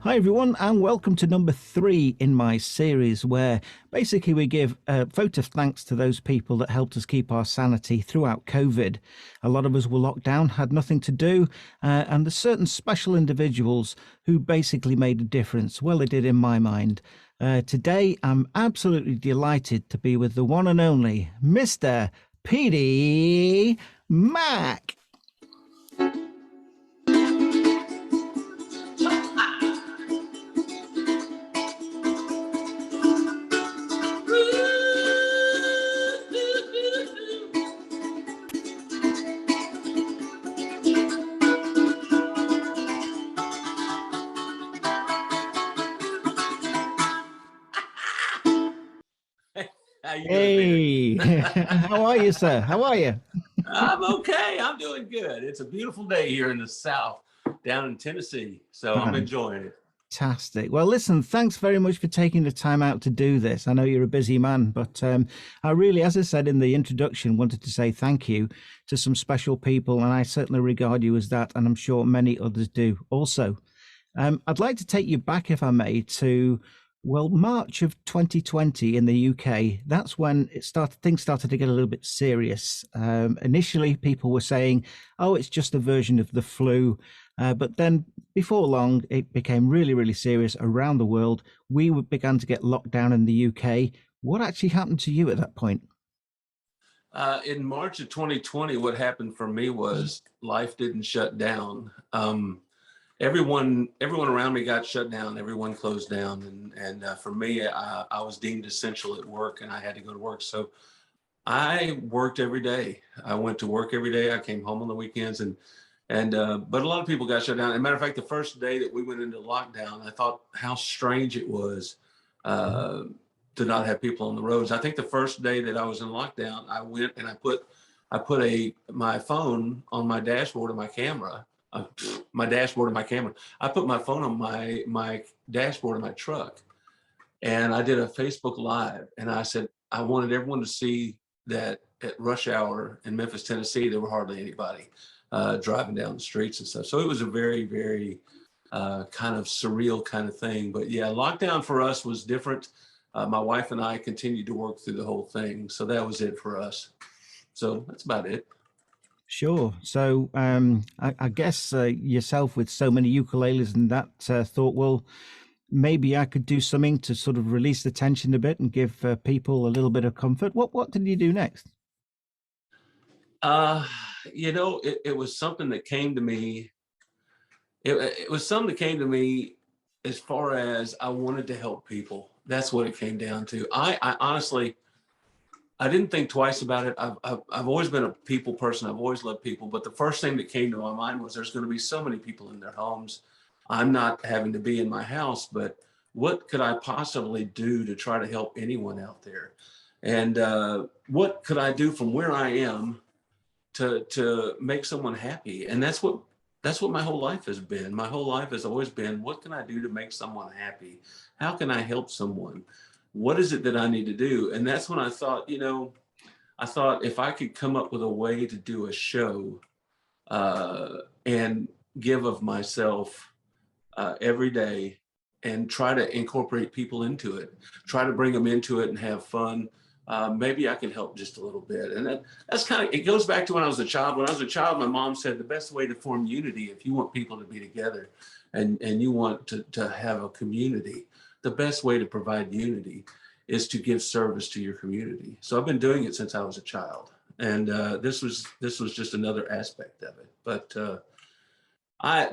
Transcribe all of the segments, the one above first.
Hi everyone, and welcome to number 3 in my series where basically we give a vote of thanks to those people that helped us keep our sanity throughout COVID. A lot of us were locked down, had nothing to do, and there's certain special individuals who basically made a difference. Well, they did in my mind. Today, I'm absolutely delighted to be with the one and only Mr. Petey Mack. How you doing, Hey, Peter? how are you, sir? How are you? I'm okay. I'm doing good. It's a beautiful day here in the South, down in Tennessee. So I'm enjoying it. Fantastic. Well, listen, thanks very much for taking the time out to do this. I know you're a busy man, but I really, as I said in the introduction, wanted to say thank you to some special people, and I certainly regard you as that, and I'm sure many others do also. I'd like to take you back, if I may, to March of 2020 in the UK. That's when things started to get a little bit serious. Initially, people were saying, "Oh, it's just a version of the flu," but then before long, it became really, really serious around the world. We began to get locked down in the UK. What actually happened to you at that point? In March of 2020, what happened for me was life didn't shut down. Everyone around me got shut down. Everyone closed down, and for me, I was deemed essential at work, and I had to go to work. So I worked every day. I went to work every day. I came home on the weekends, but a lot of people got shut down. As a matter of fact, the first day that we went into lockdown, I thought how strange it was to not have people on the roads. I think the first day that I was in lockdown, I went and I put my phone on my dashboard of my camera. My dashboard of my camera. I put my phone on my dashboard of my truck, and I did a Facebook Live, and I said I wanted everyone to see that at rush hour in Memphis, Tennessee, there were hardly anybody driving down the streets and stuff. So it was a very, very kind of surreal kind of thing. But yeah, lockdown for us was different. My wife and I continued to work through the whole thing. So that was it for us. So that's about it. Sure. So I guess yourself with so many ukuleles and that thought, well, maybe I could do something to sort of release the tension a bit and give people a little bit of comfort. What did you do next? It was something that came to me. It was something that came to me as far as I wanted to help people. That's what it came down to. I honestly, I didn't think twice about it. I've always been a people person. I've always loved people. But the first thing that came to my mind was there's going to be so many people in their homes. I'm not having to be in my house, but what could I possibly do to try to help anyone out there? And what could I do from where I am to make someone happy? And that's what my whole life has been. My whole life has always been, what can I do to make someone happy? How can I help someone? What is it that I need to do? And that's when I thought, if I could come up with a way to do a show and give of myself every day and try to incorporate people into it, try to bring them into it and have fun. Maybe I can help just a little bit. And that's kind of, it goes back to when I was a child. When I was a child, my mom said the best way to form unity, if you want people to be together and you want to have a community, the best way to provide unity is to give service to your community. So I've been doing it since I was a child. And this was just another aspect of it. But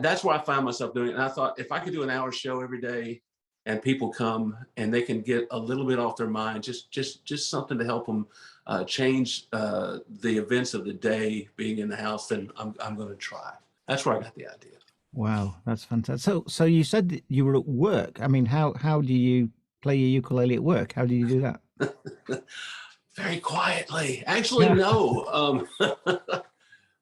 that's where I found myself doing it. And I thought if I could do an hour show every day and people come and they can get a little bit off their mind, just something to help them change the events of the day being in the house, then I'm going to try. That's where I got the idea. Wow, that's fantastic. So you said that you were at work. I mean, how do you play your ukulele at work? How do you do that? Very quietly. Actually, no.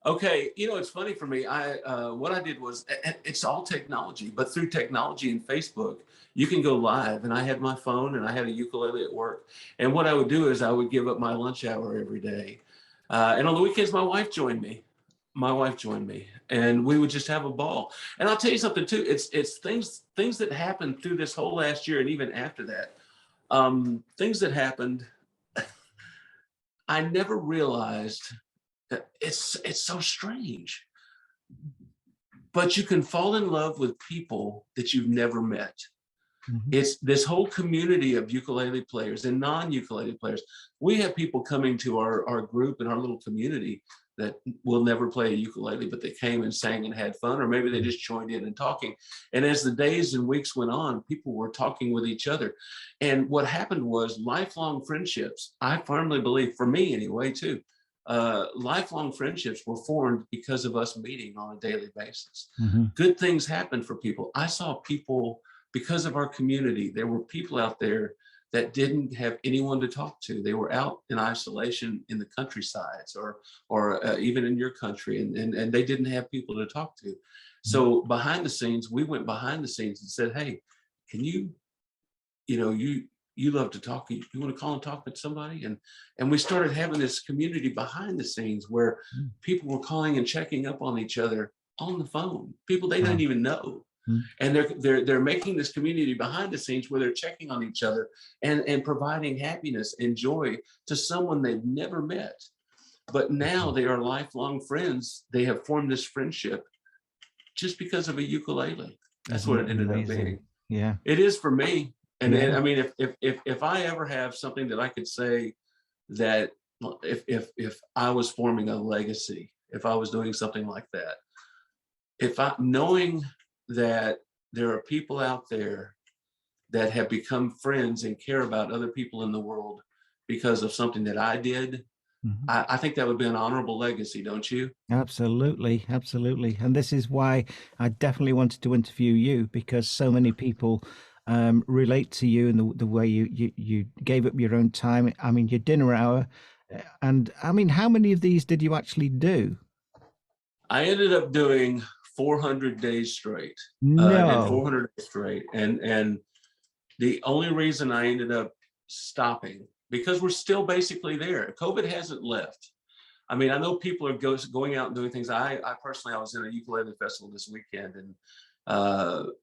Okay, it's funny for me. What I did was, it's all technology, but through technology and Facebook, you can go live. And I had my phone and I had a ukulele at work. And what I would do is I would give up my lunch hour every day. And on the weekends, my wife joined me. my wife joined me, and we would just have a ball. And I'll tell you something too. It's things that happened through this whole last year, and even after that, things that happened. I never realized that it's so strange. But you can fall in love with people that you've never met. Mhm. It's this whole community of ukulele players and non-ukulele players. We have people coming to our group and our little community that will never play a ukulele, but they came and sang and had fun, or maybe they just joined in and talking. And as the days and weeks went on, people were talking with each other. And what happened was lifelong friendships, I firmly believe, for me anyway, too, lifelong friendships were formed because of us meeting on a daily basis. Mhm. Good things happened for people. I saw people because of our community. There were people out there that didn't have anyone to talk to. They were out in isolation in the countrysides, or even in your country, and they didn't have people to talk to. Mhm. So behind the scenes, we went behind the scenes and said, "Hey, can you love to talk. You want to call and talk with somebody?" And we started having this community behind the scenes where Mm. people were calling and checking up on each other on the phone, people they didn't Wow. even know. Mm. And they're making this community behind the scenes where they're checking on each other and providing happiness and joy to someone they've never met. But now Mhm. they are lifelong friends. They have formed this friendship just because of a ukulele. That's Isn't what it it ended up amazing? being. Yeah. It is for me. And Yeah. I mean, if I ever have something that I could say that, well, if I was forming a legacy, if I was doing something like that, if I knowing that there are people out there that have become friends and care about other people in the world because of something that I did, Mhm. I think that would be an honorable legacy, don't you? Absolutely, absolutely. And this is why I definitely wanted to interview you, because so many people relate to you and the way you gave up your own time. I mean, your dinner hour. And I mean, how many of these did you actually do? I ended up doing 400 days straight, and No. 400 days straight, and the only reason I ended up stopping, because we're still basically there. COVID hasn't left. I mean, I know people are going out and doing things. I personally, I was in a ukulele festival this weekend, and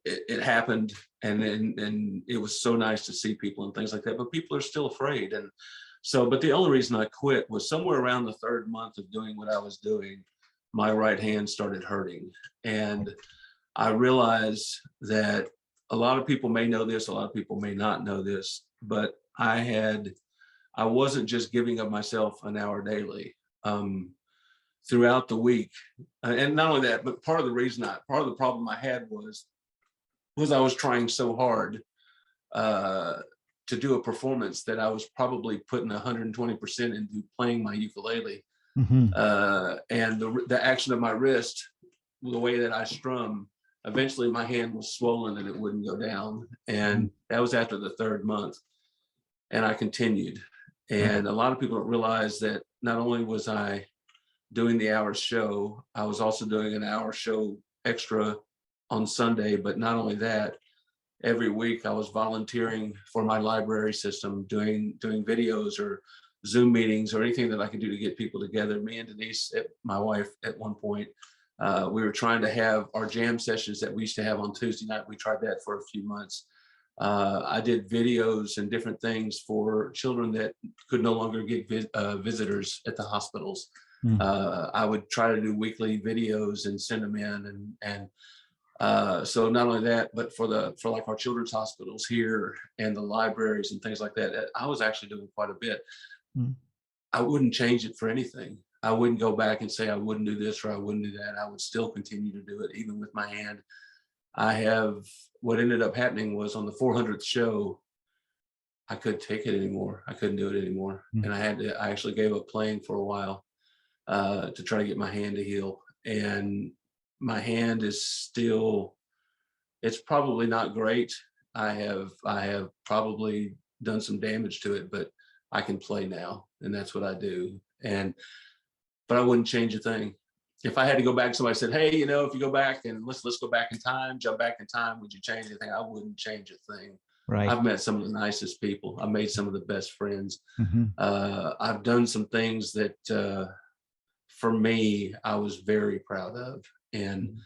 it happened, and it was so nice to see people and things like that. But people are still afraid, and so. But the only reason I quit was somewhere around the third month of doing what I was doing, my right hand started hurting, and I realized that a lot of people may know this, a lot of people may not know this, but I wasn't just giving of myself an hour daily. Um, Throughout the week, and not only that, but part of the problem I had was I was trying so hard uh, to do a performance that I was probably putting 120% into playing my ukulele, Hmm. and the action of my wrist, the way that I strum, eventually my hand was swollen and it wouldn't go down. Hmm. And that was after the third month. And I continued. Right. And a lot of people don't realize that not only was I doing the hour show, I was also doing an hour show extra on Sunday. But not only that, every week I was volunteering for my library system, doing videos or Zoom meetings or anything that I could do to get people together. Me and Denise, my wife, at one point, we were trying to have our jam sessions that we used to have on Tuesday night. We tried that for a few months. I did videos and different things for children that could no longer get visitors at the hospitals. Mm. I would try to do weekly videos and send them in, and so not only that, but for like our children's hospitals here and the libraries and things like that, I was actually doing quite a bit. Mm. I wouldn't change it for anything. I wouldn't go back and say I wouldn't do this or I wouldn't do that. I would still continue to do it, even with my hand. I have What ended up happening was on the 400th show, I couldn't take it anymore. I couldn't do it anymore, Mm. and I actually gave up playing for a while to try to get my hand to heal. And my hand is still, it's probably not great. I have probably done some damage to it, but I can play now, and that's what I do. And but I wouldn't change a thing. If I had to go back, somebody said, "Hey, if you go back and let's go back in time, jump back in time, would you change anything?" I wouldn't change a thing. Right. I've met some of the nicest people. I've made some of the best friends. Hmm. I've done some things that for me, I was very proud of. And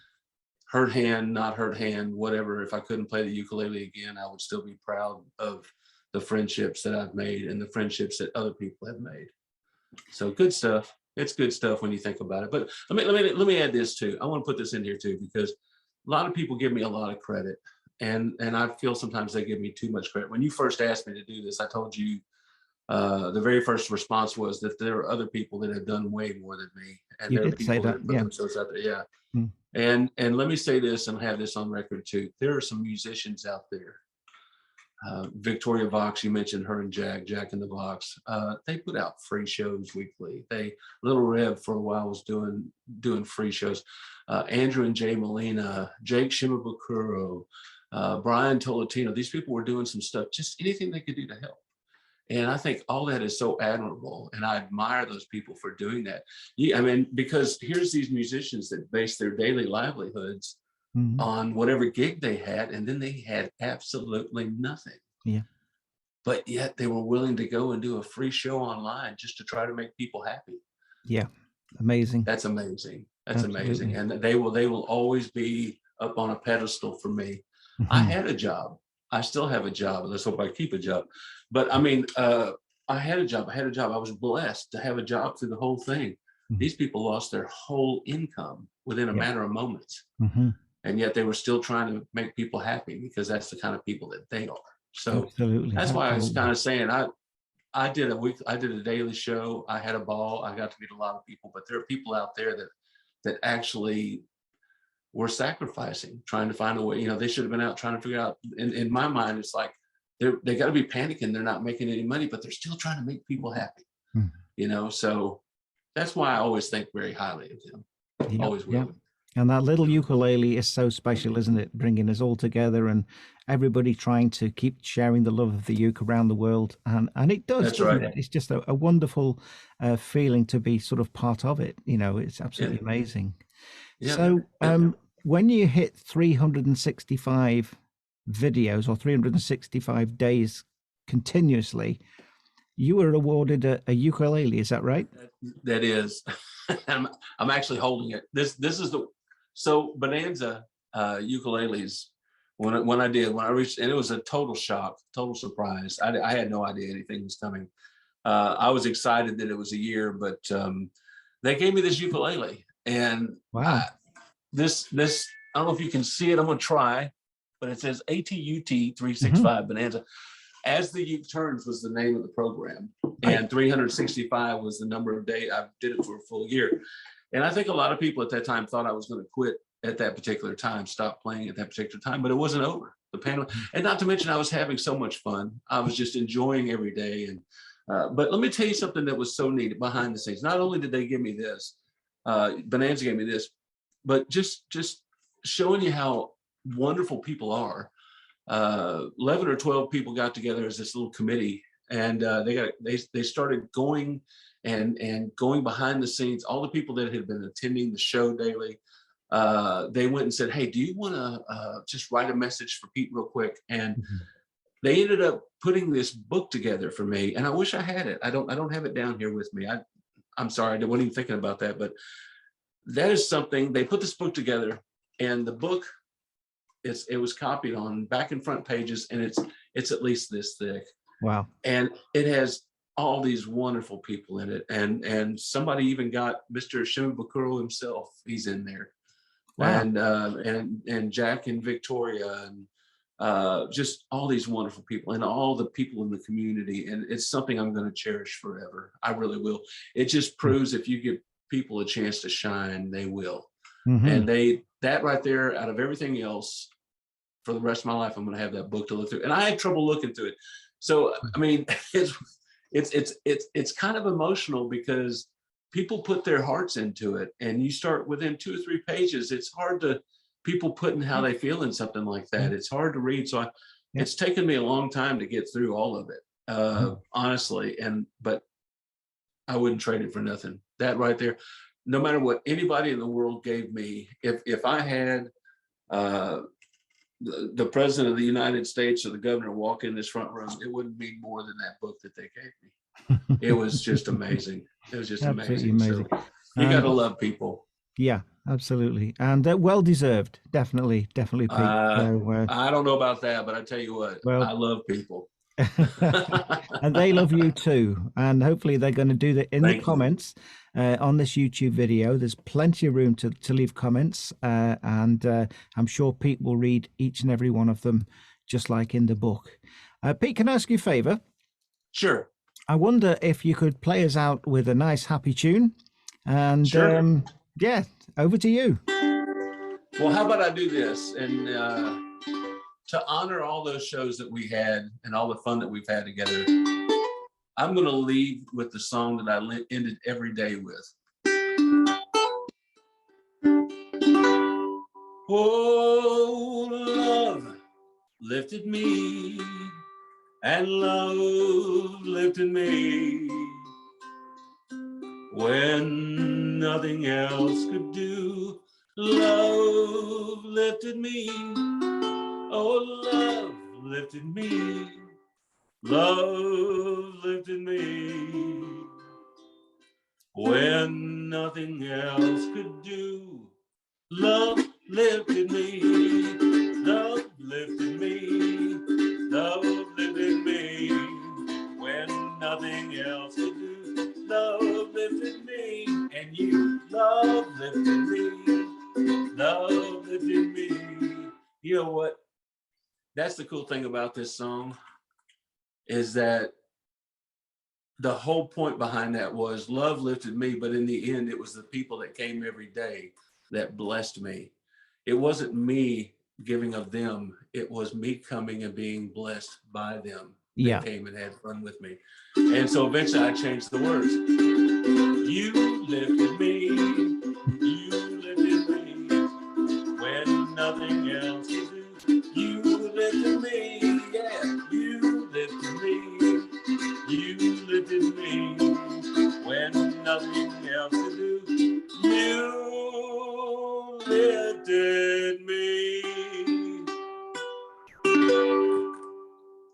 hurt hand, not hurt hand, whatever, if I couldn't play the ukulele again, I would still be proud of the friendships that I've made and the friendships that other people have made. So good stuff. It's good stuff when you think about it. But let me add this too. I want to put this in here too, because a lot of people give me a lot of credit, and I feel sometimes they give me too much credit. When you first asked me to do this, I told you the very first response was that there are other people that have done way more than me, and You there are did say people that, that put yeah. themselves out there. Yeah. Mm. And let me say this and have this on record too. There are some musicians out there. Victoria Vox, you mentioned her and Jack in the Box. They put out free shows weekly. Little Rev for a while was doing free shows. Andrew and Jay Molina, Jake Shimabukuro, Brian Tolentino. These people were doing some stuff, just anything they could do to help. And I think all that is so admirable, and I admire those people for doing that. I mean, because here's these musicians that base their daily livelihoods on whatever gig they had, and then they had absolutely nothing. Yeah. But yet they were willing to go and do a free show online just to try to make people happy. Yeah. Amazing. That's amazing. That's Absolutely. amazing. And they will always be up on a pedestal for me. I had a job. I still have a job. Let's hope I keep a job. But I mean, I had a job. I was blessed to have a job through the whole thing. These people lost their whole income within a matter of moments. And yet they were still trying to make people happy, because that's the kind of people that they are. So that's why I was kind of saying, I did a daily show. I had a ball. I got to meet a lot of people, but there are people out there that actually were sacrificing, trying to find a way. You know, they should have been out trying to figure out. In my mind, it's like they got to be panicking. They're not making any money, but they're still trying to make people happy. You know, so that's why I always think very highly of them. Always will. And that little ukulele is so special, isn't it? Bringing us all together and everybody trying to keep sharing the love of the uke around the world. And it does, doesn't it? It's just a wonderful feeling to be sort of part of it. You know, it's absolutely amazing. So when you hit 365 videos or 365 days continuously, you were awarded a ukulele. Is that right? That is. I'm actually holding it. This is so Bonanza ukuleles. When I reached, and it was a total shock, total surprise. I had no idea anything was coming. I was excited that it was a year, but they gave me this ukulele, and wow. This I don't know if you can see it. I'm gonna try, but it says ATUT 365 Bonanza. As the Uke Turns was the name of the program, and 365 was the number of days. I did it for a full year. And I think a lot of people at that time thought I was going to quit at that particular time, stop playing at that particular time, but it wasn't over. The panel, and not to mention I was having so much fun. I was just enjoying every day. And but let me tell you something that was so neat behind the scenes. Not only did they give me this, Bonanza gave me this, but just showing you how wonderful people are. 11 or 12 people got together as this little committee, and they started going and going behind the scenes. All the people that had been attending the show daily, they went and said, "Hey, do you want to just write a message for Pete real quick?" And they ended up putting this book together for me, and I wish I had it. I don't have it down here with me. I'm sorry, I wasn't even thinking about that, but that is something. They put this book together, and the book, it was copied on back and front pages, and it's at least this thick. Wow. And it has all these wonderful people in it, and somebody even got Mr. Shimabukuro himself. He's in there. Wow. And Jack and Victoria, and just all these wonderful people, and all the people in the community. And it's something I'm going to cherish forever. I really will. It just proves if you give people a chance to shine, they will. And that right there, out of everything else, for the rest of my life, I'm going to have that book to look through. And I had trouble looking through it. So, I mean, it's kind of emotional, because people put their hearts into it, and you start within 2 or 3 pages. It's hard to people putting how they feel in something like that. It's hard to read. So it's taken me a long time to get through all of it, honestly. But I wouldn't trade it for nothing. That right there, no matter what anybody in the world gave me, if I had the president of the United States or the governor walk in this front room, it wouldn't mean more than that book that they gave me. It was just amazing. It was just amazing. So, You got And to love people. yeah, absolutely. And well deserved. Definitely, definitely, Pete. So, I don't know about that, but I tell you what, well, I love people. and they love you too. And hopefully they're going to do that in the Thank you. comments on this YouTube video. There's plenty of room to leave comments. And I'm sure Pete will read each and every one of them, just like in the book. Pete, can I ask you a favor? Sure. I wonder if you could play us out with a nice, happy tune. And Sure. yeah, over to you. Well, how about I do this? And to honor all those shows that we had and all the fun that we've had together, I'm going to leave with the song that I ended every day with. Oh, love lifted me, and love lifted me when nothing else could do. Love lifted me. Oh, love lifted me. Love lifted me when nothing else could do. Love lifted me. Love lifted me. Love lifted me when nothing else could do. Love lifted me, and you. Love lifted me. Love lifted me. You know what? That's the cool thing about this song, is that the whole point behind that was love lifted me, but in the end, it was the people that came every day that blessed me. It wasn't me giving of them. It was me coming and being blessed by them Yeah. that came and had fun with me. And so eventually I changed the words. You lifted me. You lifted me when nothing else could do. You lifted me. Yeah, you lifted me. You lifted me when nothing else to do. You lifted me.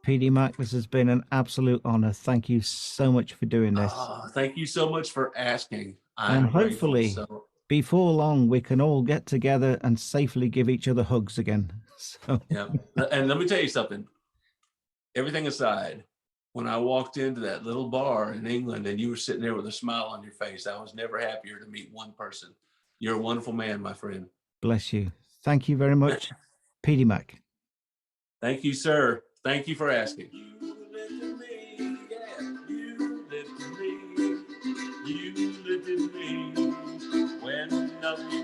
Petey Mack, this has been an absolute honor. Thank you so much for doing this. Thank you so much for asking. And I'm grateful. hopefully, So, before long, we can all get together and safely give each other hugs again. So, yeah. And let me tell you something. Everything aside, when I walked into that little bar in England and you were sitting there with a smile on your face, I was never happier to meet one person. You're a wonderful man, my friend. bless you. Thank you very much, Petey Mack. Thank you, sir. Thank you for asking. You lifted me, yeah. You lifted me. You lifted me when nothing